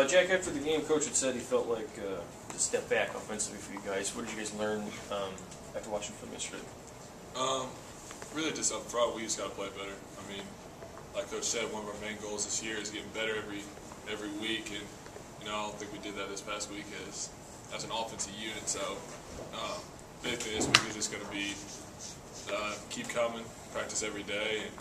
Jack, after the game, Coach had said he felt like a step back offensively for you guys. What did you guys learn after watching film yesterday? Really just up front, we just got to play better. I mean, like Coach said, one of our main goals this year is getting better every week, and I don't think we did that this past week as an offensive unit. So, big thing this week is just going to be keep coming, practice every day, and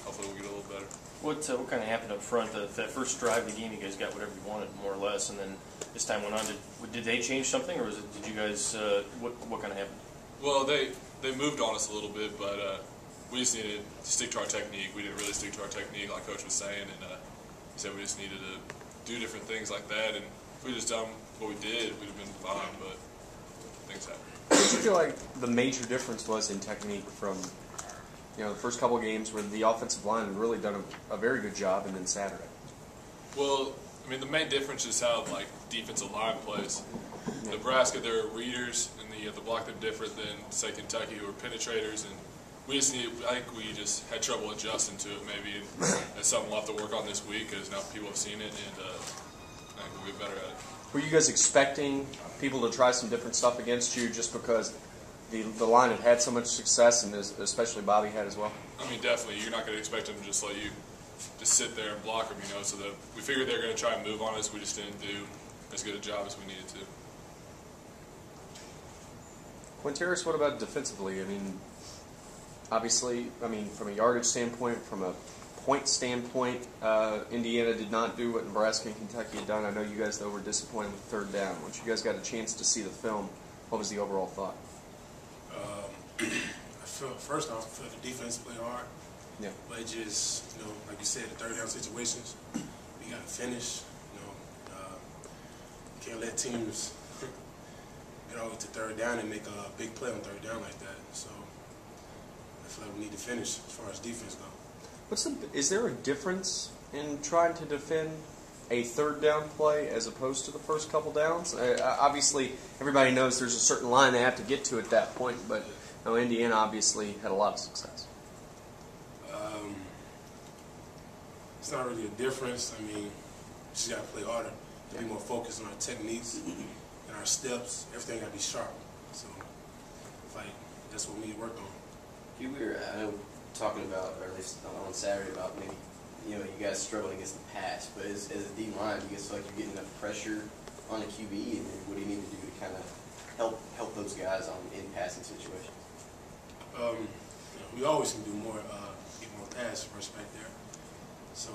hopefully we'll get a little better. What kind of happened up front? That first drive of the game, you guys got whatever you wanted, more or less, and then as time went on, did they change something, or did you guys? What kind of happened? Well, they moved on us a little bit, but we just needed to stick to our technique. We didn't really stick to our technique, like Coach was saying, and he said we just needed to do different things like that. And if we just done what we did, we'd have been fine. But things happen. What do you feel like the major difference was in technique from the first couple of games where the offensive line had really done a very good job, and then Saturday? Well, I mean, the main difference is how defensive line plays. Yeah. Nebraska, they're readers, and you have to block them different than, say, Kentucky, who are penetrators. And I think we just had trouble adjusting to it, maybe. And it's something we'll have to work on this week because now people have seen it, and I think we'll get better at it. Were you guys expecting people to try some different stuff against you just because the line had so much success, and especially Bobby had as well? I mean, definitely. You're not going to expect them to just let you just sit there and block them, So we figured they were going to try and move on us. We just didn't do as good a job as we needed to. Quinteris, what about defensively? I mean, obviously, from a yardage standpoint, from a point standpoint, Indiana did not do what Nebraska and Kentucky had done. I know you guys, though, were disappointed with third down. Once you guys got a chance to see the film, what was the overall thought? First off, I feel the defense played hard. Yeah. But it just, like you said, the third down situations, we got to finish. You can't let teams get over to third down and make a big play on third down like that. So I feel like we need to finish as far as defense goes. Is there a difference in trying to defend a third down play as opposed to the first couple downs? Obviously, everybody knows there's a certain line they have to get to at that point, but Indiana obviously had a lot of success. It's not really a difference. I mean, we just got to play harder, be more focused on our techniques and our steps. Everything got to be sharp. So, that's what we need to work on. We were talking about, or at least on Saturday, about maybe you guys struggling against the pass, but as a D line, do you guys feel like you're getting enough pressure on the QB, and what do you need to do to kind of help those guys in passing situations? We always can do more, get more pass rush back there. So,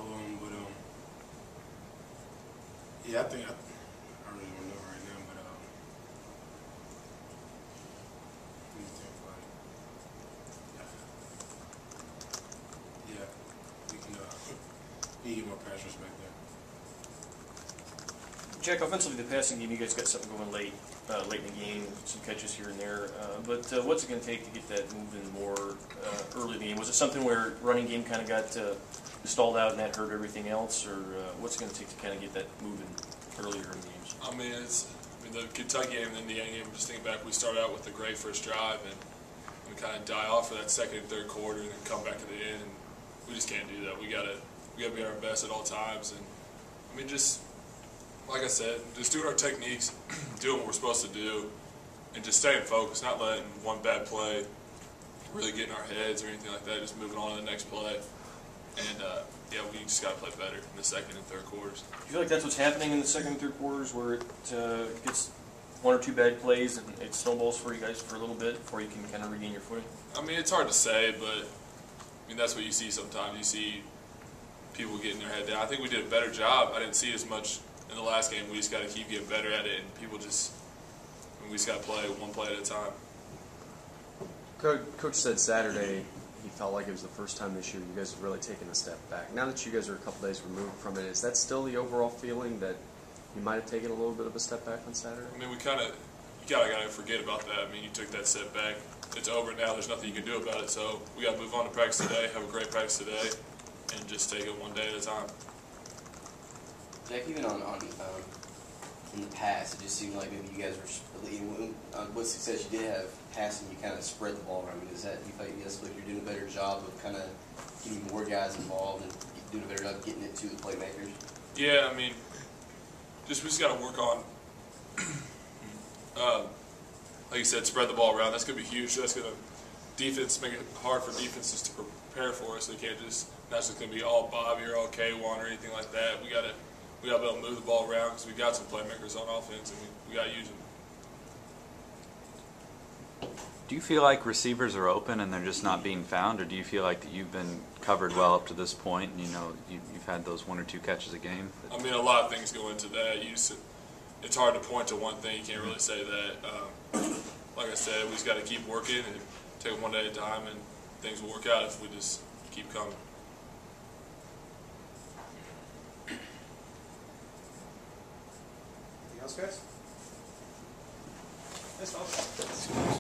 yeah, I think I really don't know right now, but let me think about it. Yeah, we can need to get more pass rush back there. Jack, offensively, the passing game, you guys got something going late in the game, some catches here and there. But what's it going to take to get that moving more early in the game? Was it something where running game kind of got stalled out and that hurt everything else, or what's it going to take to kind of get that moving earlier in the games? I mean, the Kentucky game and the Indiana game, just thinking back, we started out with a great first drive, and we kind of die off for that second and third quarter and then come back at the end, and we just can't do that. We gotta be at our best at all times, and I mean, just like I said, just doing our techniques, doing what we're supposed to do, and just staying focused, not letting one bad play really get in our heads or anything like that, just moving on to the next play. And, we just got to play better in the second and third quarters. Do you feel like that's what's happening in the second and third quarters, where it gets one or two bad plays and it snowballs for you guys for a little bit before you can kind of regain your footing? I mean, it's hard to say, but I mean, that's what you see sometimes. You see people getting their head down. I think we did a better job. I didn't see as much in the last game. We just got to keep getting better at it, and we just got to play one play at a time. Coach said Saturday he felt like it was the first time this year you guys have really taken a step back. Now that you guys are a couple days removed from it, is that still the overall feeling that you might have taken a little bit of a step back on Saturday? I mean, you gotta forget about that. I mean, you took that step back. It's over now. There's nothing you can do about it. So we got to move on to practice today, have a great practice today, and just take it one day at a time. Jack, even in the past, it just seemed like maybe you guys were, what success you did have passing, you kind of spread the ball around. I mean, do you feel like you're doing a better job of kind of getting more guys involved and doing a better job getting it to the playmakers? Yeah, I mean, we just got to work on, like you said, spread the ball around. That's going to be huge. That's going to make it hard for defenses to prepare for us. They can't just, not just going to be all Bobby or all K1 or anything like that. We got to be able to move the ball around because we got some playmakers on offense and we got to use them. Do you feel like receivers are open and they're just not being found, or do you feel like that you've been covered well up to this point and you've had those 1 or 2 catches a game? I mean, a lot of things go into that. It's hard to point to one thing. You can't really say that. Like I said, we just got to keep working and take it one day at a time, and things will work out if we just keep coming. Anything else, guys? Yes,